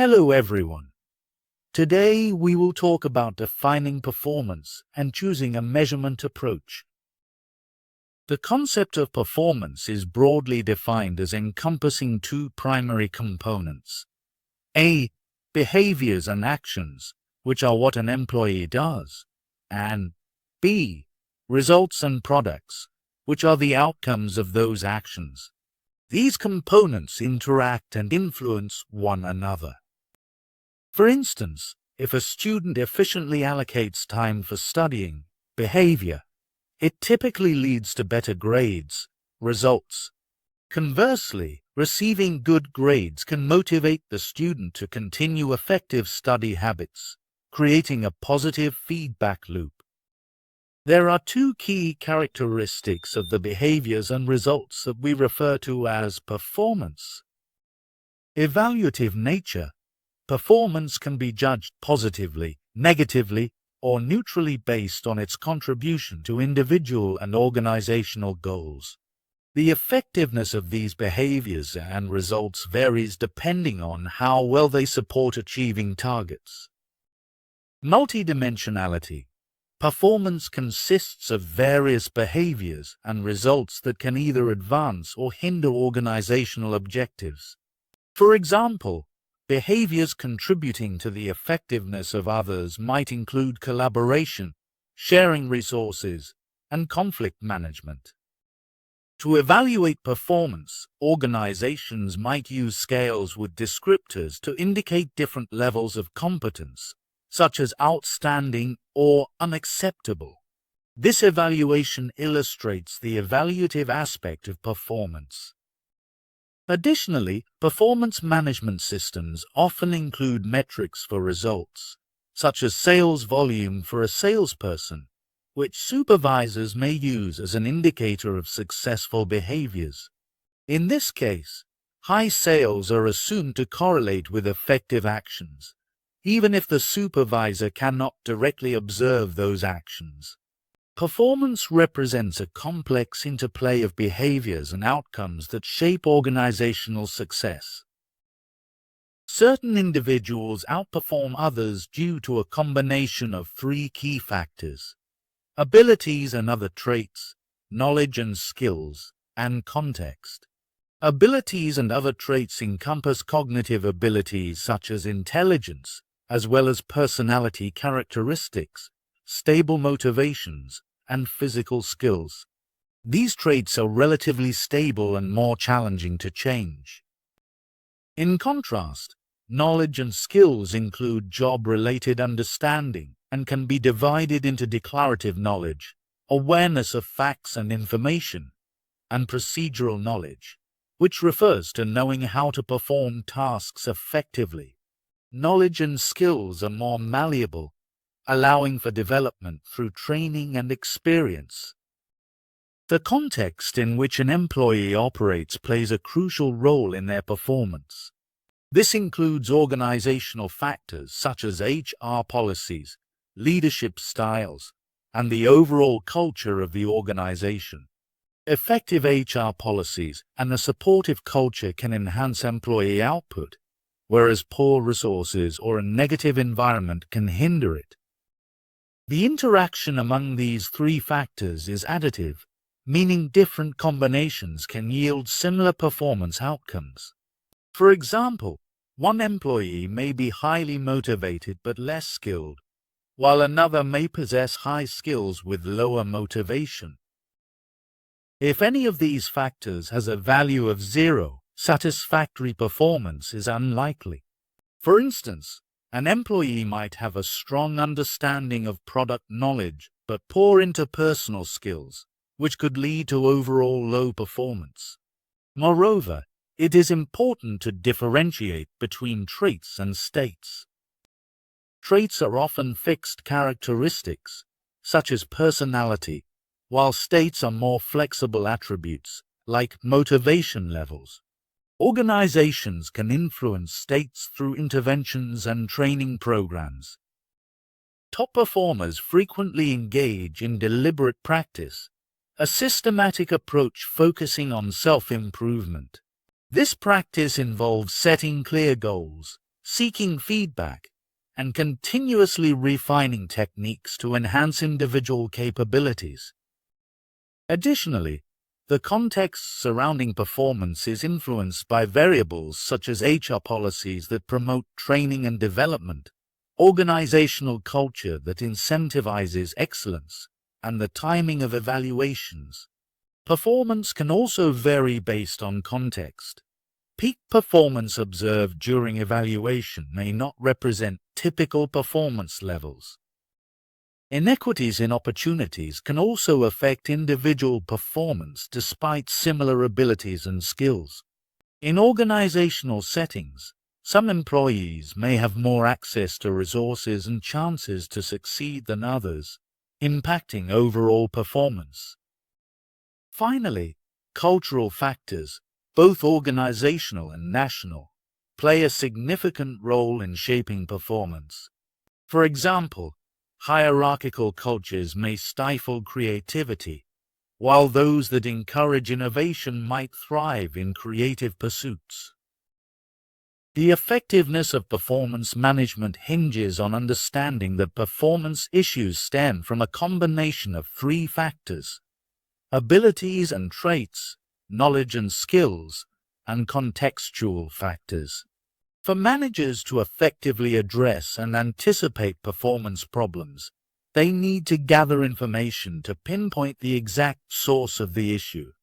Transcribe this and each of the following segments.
Hello everyone. Today we will talk about defining performance and choosing a measurement approach. The concept of performance is broadly defined as encompassing two primary components. A. Behaviors and actions, which are what an employee does, and B. Results and products, which are the outcomes of those actions. These components interact and influence one another. For instance, if a student efficiently allocates time for studying, behavior, it typically leads to better grades, results. Conversely, receiving good grades can motivate the student to continue effective study habits, creating a positive feedback loop. There are two key characteristics of the behaviors and results that we refer to as performance. Evaluative nature. Performance can be judged positively, negatively, or neutrally based on its contribution to individual and organizational goals. The effectiveness of these behaviors and results varies depending on how well they support achieving targets. Multidimensionality. Performance consists of various behaviors and results that can either advance or hinder organizational objectives. For example, behaviors contributing to the effectiveness of others might include collaboration, sharing resources, and conflict management. To evaluate performance, organizations might use scales with descriptors to indicate different levels of competence, such as outstanding or unacceptable. This evaluation illustrates the evaluative aspect of performance. Additionally, performance management systems often include metrics for results, such as sales volume for a salesperson, which supervisors may use as an indicator of successful behaviors. In this case, high sales are assumed to correlate with effective actions, even if the supervisor cannot directly observe those actions. Performance represents a complex interplay of behaviors and outcomes that shape organizational success. Certain individuals outperform others due to a combination of three key factors: abilities and other traits, knowledge and skills, and context. Abilities and other traits encompass cognitive abilities such as intelligence, as well as personality characteristics, stable motivations, and physical skills. These traits are relatively stable and more challenging to change. In contrast, knowledge and skills include job-related understanding and can be divided into declarative knowledge, awareness of facts and information, and procedural knowledge, which refers to knowing how to perform tasks effectively. Knowledge and skills are more malleable, allowing for development through training and experience. The context in which an employee operates plays a crucial role in their performance. This includes organizational factors such as HR policies, leadership styles, and the overall culture of the organization. Effective HR policies and a supportive culture can enhance employee output, whereas poor resources or a negative environment can hinder it. The interaction among these three factors is additive, meaning different combinations can yield similar performance outcomes. For example, one employee may be highly motivated but less skilled, while another may possess high skills with lower motivation. If any of these factors has a value of 0, satisfactory performance is unlikely. For instance, an employee might have a strong understanding of product knowledge but poor interpersonal skills, which could lead to overall low performance. Moreover, it is important to differentiate between traits and states. Traits are often fixed characteristics, such as personality, while states are more flexible attributes, like motivation levels. Organizations can influence states through interventions and training programs. Top performers frequently engage in deliberate practice, a systematic approach focusing on self-improvement. This practice involves setting clear goals, seeking feedback, and continuously refining techniques to enhance individual capabilities. Additionally, the context surrounding performance is influenced by variables such as HR policies that promote training and development, organizational culture that incentivizes excellence, and the timing of evaluations. Performance can also vary based on context. Peak performance observed during evaluation may not represent typical performance levels. Inequities in opportunities can also affect individual performance despite similar abilities and skills. In organizational settings, some employees may have more access to resources and chances to succeed than others, impacting overall performance. Finally, cultural factors, both organizational and national, play a significant role in shaping performance. For example, hierarchical cultures may stifle creativity, while those that encourage innovation might thrive in creative pursuits. The effectiveness of performance management hinges on understanding that performance issues stem from a combination of three factors: abilities and traits, knowledge and skills, and contextual factors. For managers to effectively address and anticipate performance problems, they need to gather information to pinpoint the exact source of the issue.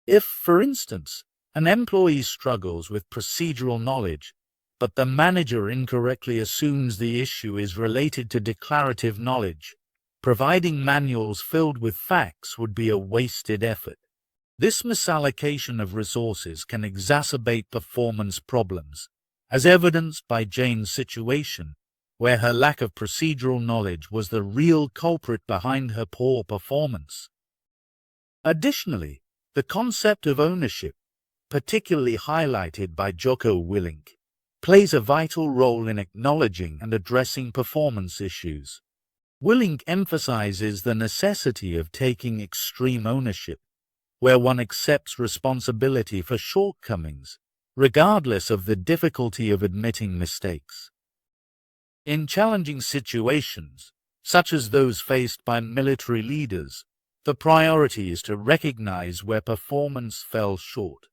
If, for instance, an employee struggles with procedural knowledge, but the manager incorrectly assumes the issue is related to declarative knowledge, providing manuals filled with facts would be a wasted effort. This misallocation of resources can exacerbate performance problems, as evidenced by Jane's situation, where her lack of procedural knowledge was the real culprit behind her poor performance. Additionally, the concept of ownership, particularly highlighted by Jocko Willink, plays a vital role in acknowledging and addressing performance issues. Willink emphasizes the necessity of taking extreme ownership, where one accepts responsibility for shortcomings, regardless of the difficulty of admitting mistakes. In challenging situations, such as those faced by military leaders, the priority is to recognize where performance fell short.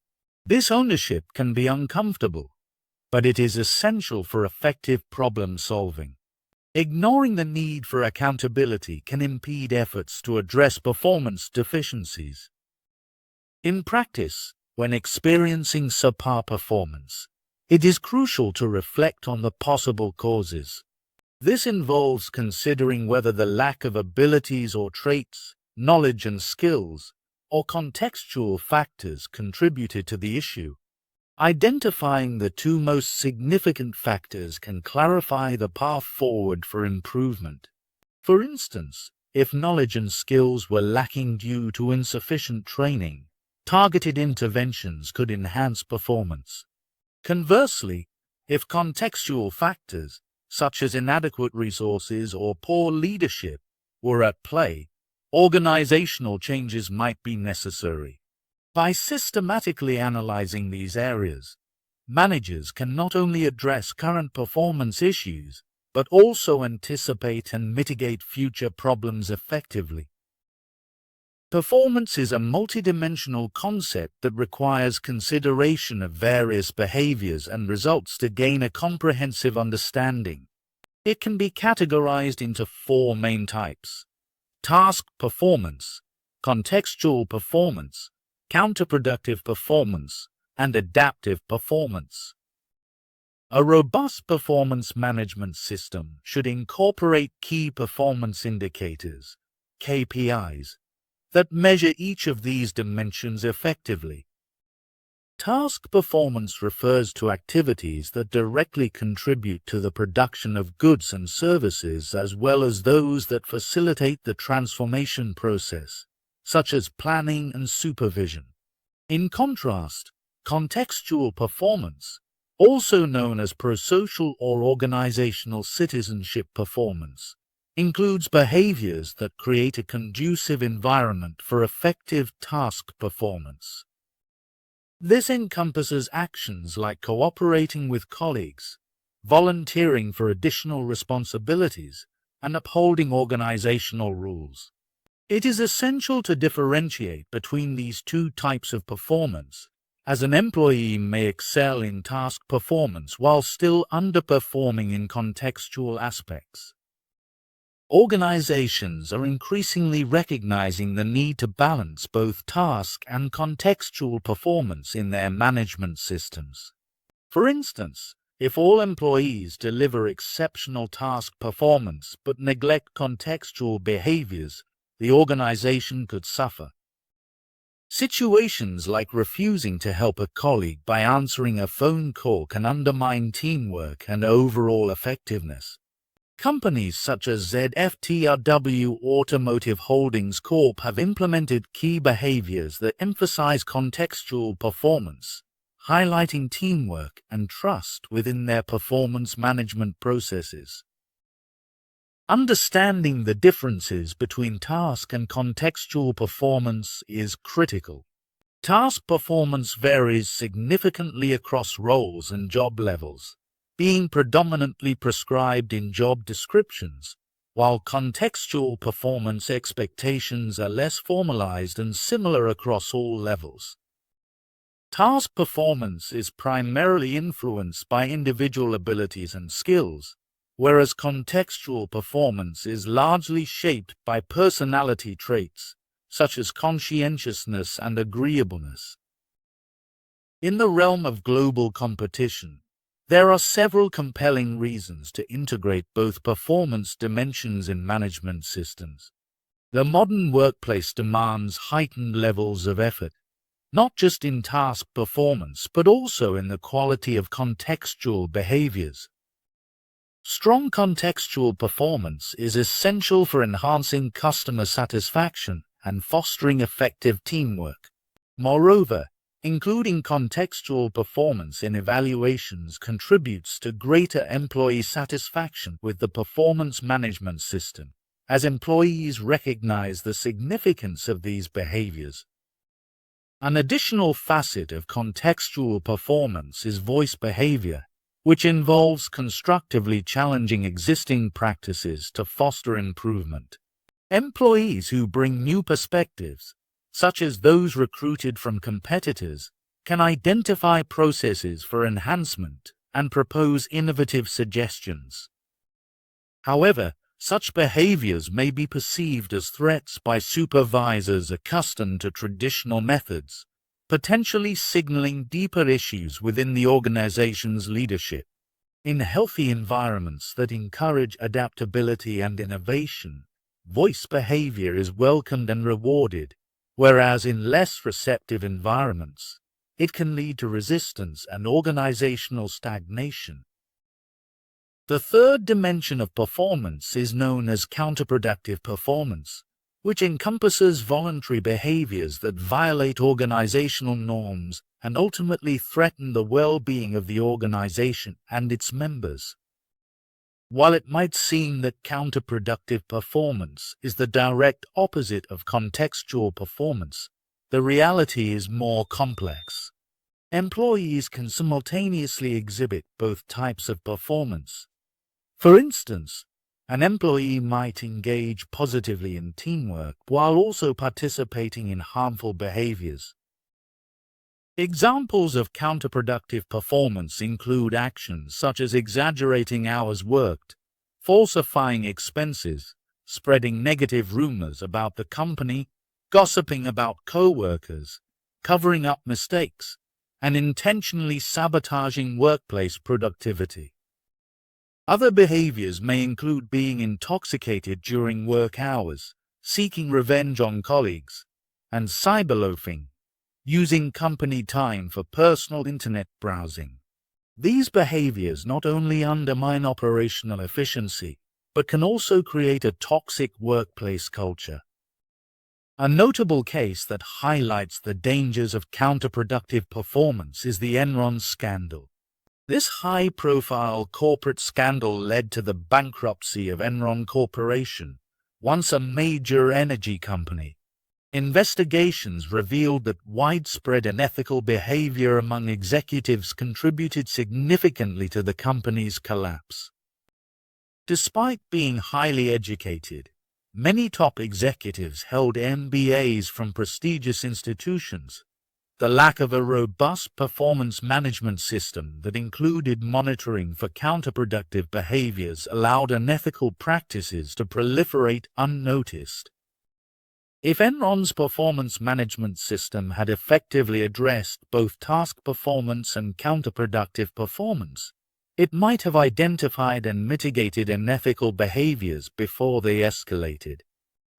This ownership can be uncomfortable, but it is essential for effective problem solving. Ignoring the need for accountability can impede efforts to address performance deficiencies. In practice, when experiencing subpar performance, it is crucial to reflect on the possible causes. This involves considering whether the lack of abilities or traits, knowledge and skills, or contextual factors contributed to the issue. Identifying the two most significant factors can clarify the path forward for improvement. For instance, if knowledge and skills were lacking due to insufficient training, targeted interventions could enhance performance. Conversely, if contextual factors, such as inadequate resources or poor leadership, were at play, organizational changes might be necessary. By systematically analyzing these areas, managers can not only address current performance issues, but also anticipate and mitigate future problems effectively. Performance is a multidimensional concept that requires consideration of various behaviors and results to gain a comprehensive understanding. It can be categorized into four main types: task performance, contextual performance, counterproductive performance, and adaptive performance. A robust performance management system should incorporate key performance indicators, KPIs, that measure each of these dimensions effectively. Task performance refers to activities that directly contribute to the production of goods and services, as well as those that facilitate the transformation process, such as planning and supervision. In contrast, contextual performance, also known as prosocial or organizational citizenship performance, includes behaviors that create a conducive environment for effective task performance. This encompasses actions like cooperating with colleagues, volunteering for additional responsibilities, and upholding organizational rules. It is essential to differentiate between these two types of performance, as an employee may excel in task performance while still underperforming in contextual aspects. Organizations are increasingly recognizing the need to balance both task and contextual performance in their management systems. For instance, if all employees deliver exceptional task performance but neglect contextual behaviors, the organization could suffer. Situations like refusing to help a colleague by answering a phone call can undermine teamwork and overall effectiveness. Companies such as ZFTRW Automotive Holdings Corp. Have implemented key behaviors that emphasize contextual performance, highlighting teamwork and trust within their performance management processes. Understanding the differences between task and contextual performance is critical. Task performance varies significantly across roles and job levels, being predominantly prescribed in job descriptions, while contextual performance expectations are less formalized and similar across all levels. Task performance is primarily influenced by individual abilities and skills, whereas contextual performance is largely shaped by personality traits, such as conscientiousness and agreeableness. In the realm of global competition, there are several compelling reasons to integrate both performance dimensions in management systems. The modern workplace demands heightened levels of effort, not just in task performance but also in the quality of contextual behaviors. Strong contextual performance is essential for enhancing customer satisfaction and fostering effective teamwork. Moreover, including contextual performance in evaluations contributes to greater employee satisfaction with the performance management system, as employees recognize the significance of these behaviors. An additional facet of contextual performance is voice behavior, which involves constructively challenging existing practices to foster improvement. Employees who bring new perspectives, such as those recruited from competitors, can identify processes for enhancement and propose innovative suggestions. However, such behaviors may be perceived as threats by supervisors accustomed to traditional methods, potentially signaling deeper issues within the organization's leadership. In healthy environments that encourage adaptability and innovation, voice behavior is welcomed and rewarded, whereas in less receptive environments, it can lead to resistance and organizational stagnation. The third dimension of performance is known as counterproductive performance, which encompasses voluntary behaviors that violate organizational norms and ultimately threaten the well-being of the organization and its members. While it might seem that counterproductive performance is the direct opposite of contextual performance, the reality is more complex. Employees can simultaneously exhibit both types of performance. For instance, an employee might engage positively in teamwork while also participating in harmful behaviors. Examples of counterproductive performance include actions such as exaggerating hours worked, falsifying expenses, spreading negative rumors about the company, gossiping about co-workers, covering up mistakes, and intentionally sabotaging workplace productivity. Other behaviors may include being intoxicated during work hours, seeking revenge on colleagues, and cyberloafing, using company time for personal internet browsing. These behaviors not only undermine operational efficiency, but can also create a toxic workplace culture. A notable case that highlights the dangers of counterproductive performance is the Enron scandal. This high-profile corporate scandal led to the bankruptcy of Enron Corporation, once a major energy company. Investigations revealed that widespread unethical behavior among executives contributed significantly to the company's collapse. Despite being highly educated, many top executives held MBAs from prestigious institutions. The lack of a robust performance management system that included monitoring for counterproductive behaviors allowed unethical practices to proliferate unnoticed. If Enron's performance management system had effectively addressed both task performance and counterproductive performance, it might have identified and mitigated unethical behaviors before they escalated.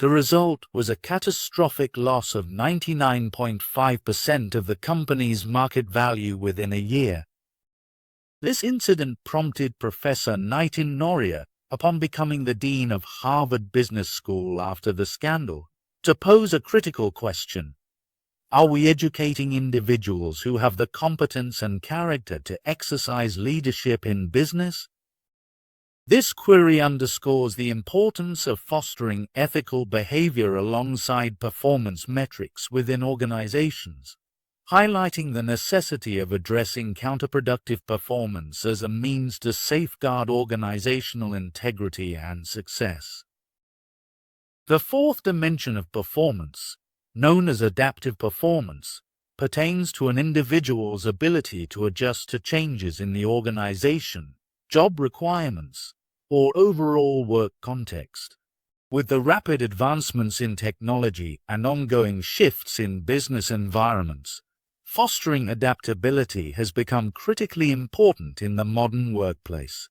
The result was a catastrophic loss of 99.5% of the company's market value within a year. This incident prompted Professor Nitin Noria, upon becoming the dean of Harvard Business School after the scandal, to pose a critical question. Are we educating individuals who have the competence and character to exercise leadership in business? This query underscores the importance of fostering ethical behavior alongside performance metrics within organizations, highlighting the necessity of addressing counterproductive performance as a means to safeguard organizational integrity and success. The fourth dimension of performance, known as adaptive performance, pertains to an individual's ability to adjust to changes in the organization, job requirements, or overall work context. With the rapid advancements in technology and ongoing shifts in business environments, fostering adaptability has become critically important in the modern workplace.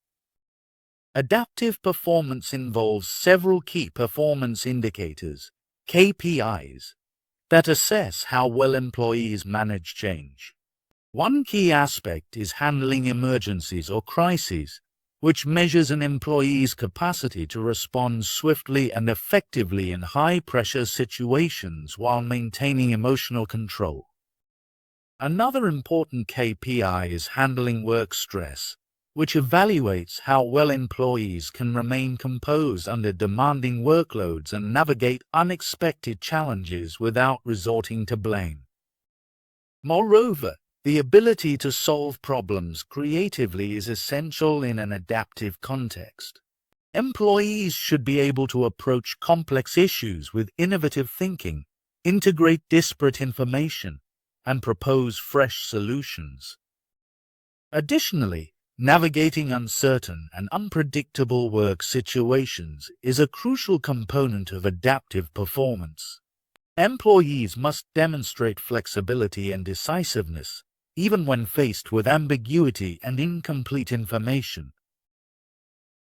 Adaptive performance involves several key performance indicators, KPIs, that assess how well employees manage change. One key aspect is handling emergencies or crises, which measures an employee's capacity to respond swiftly and effectively in high-pressure situations while maintaining emotional control. Another important KPI is handling work stress, which evaluates how well employees can remain composed under demanding workloads and navigate unexpected challenges without resorting to blame. Moreover, the ability to solve problems creatively is essential in an adaptive context. Employees should be able to approach complex issues with innovative thinking, integrate disparate information, and propose fresh solutions. Additionally, navigating uncertain and unpredictable work situations is a crucial component of adaptive performance. Employees must demonstrate flexibility and decisiveness, even when faced with ambiguity and incomplete information.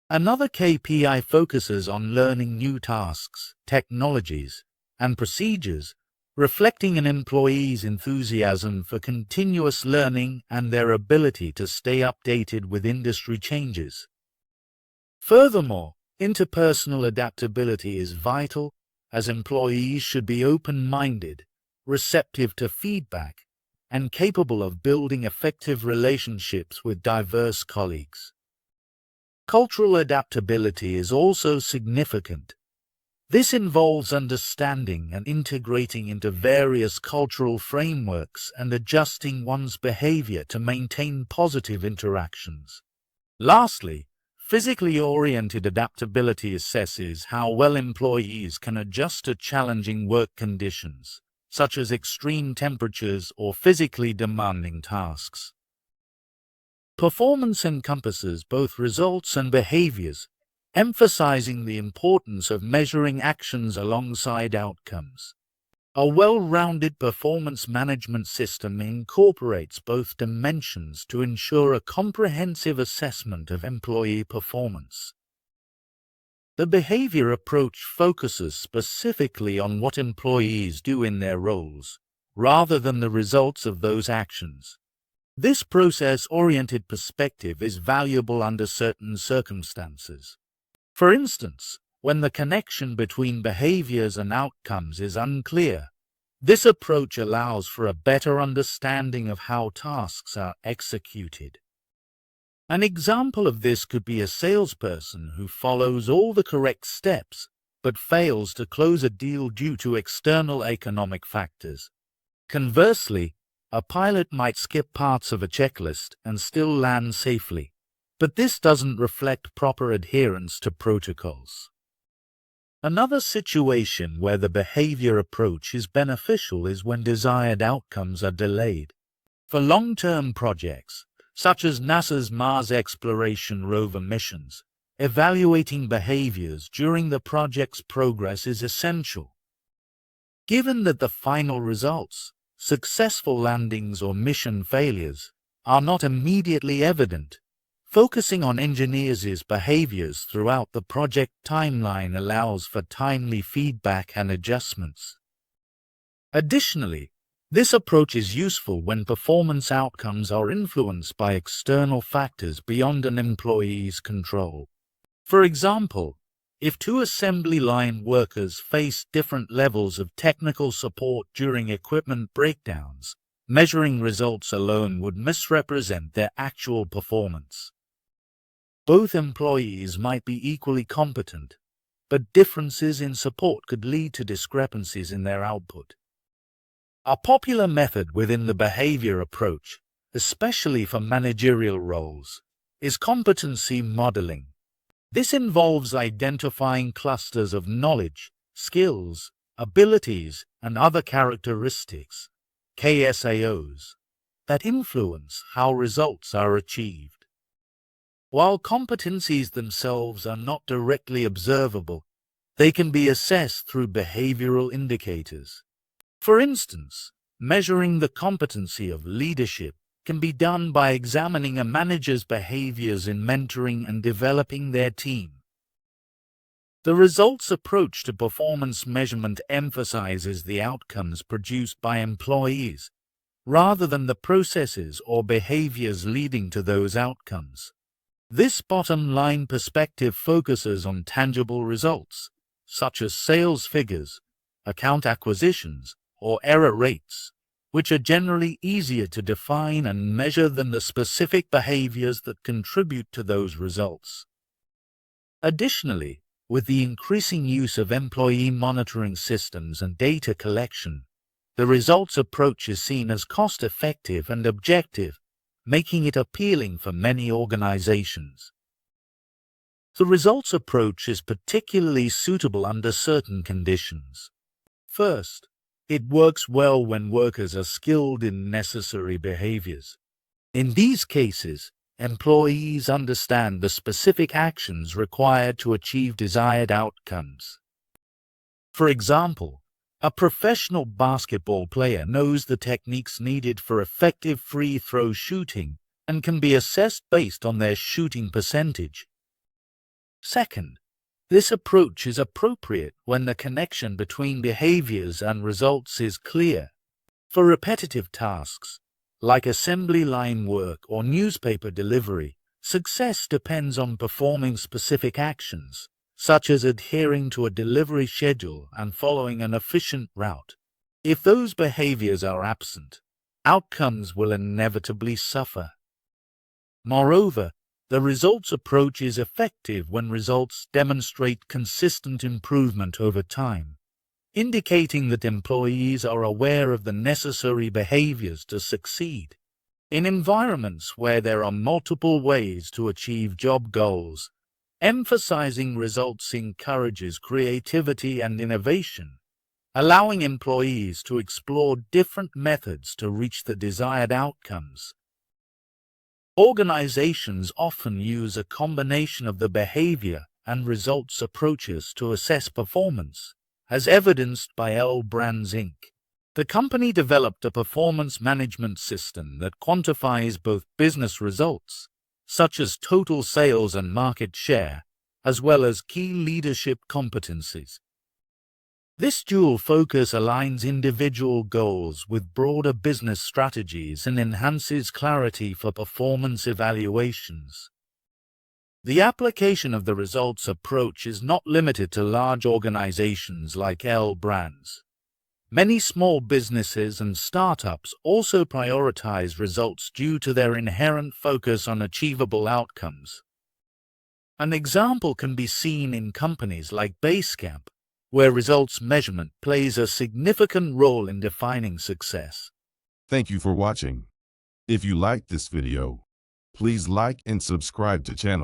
Another KPI focuses on learning new tasks, technologies, and procedures, reflecting an employee's enthusiasm for continuous learning and their ability to stay updated with industry changes. Furthermore, interpersonal adaptability is vital, as employees should be open-minded, receptive to feedback, and capable of building effective relationships with diverse colleagues. Cultural adaptability is also significant. This involves understanding and integrating into various cultural frameworks and adjusting one's behavior to maintain positive interactions. Lastly, physically oriented adaptability assesses how well employees can adjust to challenging work conditions, such as extreme temperatures or physically demanding tasks. Performance encompasses both results and behaviors, emphasizing the importance of measuring actions alongside outcomes. A well-rounded performance management system incorporates both dimensions to ensure a comprehensive assessment of employee performance. The behavior approach focuses specifically on what employees do in their roles, rather than the results of those actions. This process-oriented perspective is valuable under certain circumstances. For instance, when the connection between behaviors and outcomes is unclear, this approach allows for a better understanding of how tasks are executed. An example of this could be a salesperson who follows all the correct steps but fails to close a deal due to external economic factors. Conversely, a pilot might skip parts of a checklist and still land safely, but this doesn't reflect proper adherence to protocols. Another situation where the behavior approach is beneficial is when desired outcomes are delayed. For long-term projects, such as NASA's Mars exploration rover missions, evaluating behaviors during the project's progress is essential. Given that the final results, successful landings or mission failures, are not immediately evident, focusing on engineers' behaviors throughout the project timeline allows for timely feedback and adjustments. Additionally, this approach is useful when performance outcomes are influenced by external factors beyond an employee's control. For example, if two assembly line workers face different levels of technical support during equipment breakdowns, measuring results alone would misrepresent their actual performance. Both employees might be equally competent, but differences in support could lead to discrepancies in their output. A popular method within the behavior approach, especially for managerial roles, is competency modeling. This involves identifying clusters of knowledge, skills, abilities, and other characteristics, KSAOs, that influence how results are achieved. While competencies themselves are not directly observable, they can be assessed through behavioral indicators. For instance, measuring the competency of leadership can be done by examining a manager's behaviors in mentoring and developing their team. The results approach to performance measurement emphasizes the outcomes produced by employees, rather than the processes or behaviors leading to those outcomes. This bottom-line perspective focuses on tangible results, such as sales figures, account acquisitions, or error rates, which are generally easier to define and measure than the specific behaviors that contribute to those results. Additionally, with the increasing use of employee monitoring systems and data collection, the results approach is seen as cost-effective and objective, making it appealing for many organizations. The results approach is particularly suitable under certain conditions. First, it works well when workers are skilled in necessary behaviors. In these cases, employees understand the specific actions required to achieve desired outcomes. For example, a professional basketball player knows the techniques needed for effective free throw shooting and can be assessed based on their shooting percentage. Second, this approach is appropriate when the connection between behaviors and results is clear. For repetitive tasks, like assembly line work or newspaper delivery, success depends on performing specific actions, such as adhering to a delivery schedule and following an efficient route. If those behaviors are absent, outcomes will inevitably suffer. Moreover, the results approach is effective when results demonstrate consistent improvement over time, indicating that employees are aware of the necessary behaviors to succeed. In environments where there are multiple ways to achieve job goals, emphasizing results encourages creativity and innovation, allowing employees to explore different methods to reach the desired outcomes. Organizations often use a combination of the behavior and results approaches to assess performance, as evidenced by L Brands Inc. The company developed a performance management system that quantifies both business results, such as total sales and market share, as well as key leadership competencies. This dual focus aligns individual goals with broader business strategies and enhances clarity for performance evaluations. The application of the results approach is not limited to large organizations like L Brands. Many small businesses and startups also prioritize results due to their inherent focus on achievable outcomes. An example can be seen in companies like Basecamp, where results measurement plays a significant role in defining success. Thank you for watching. If you liked this video, please like and subscribe to channel.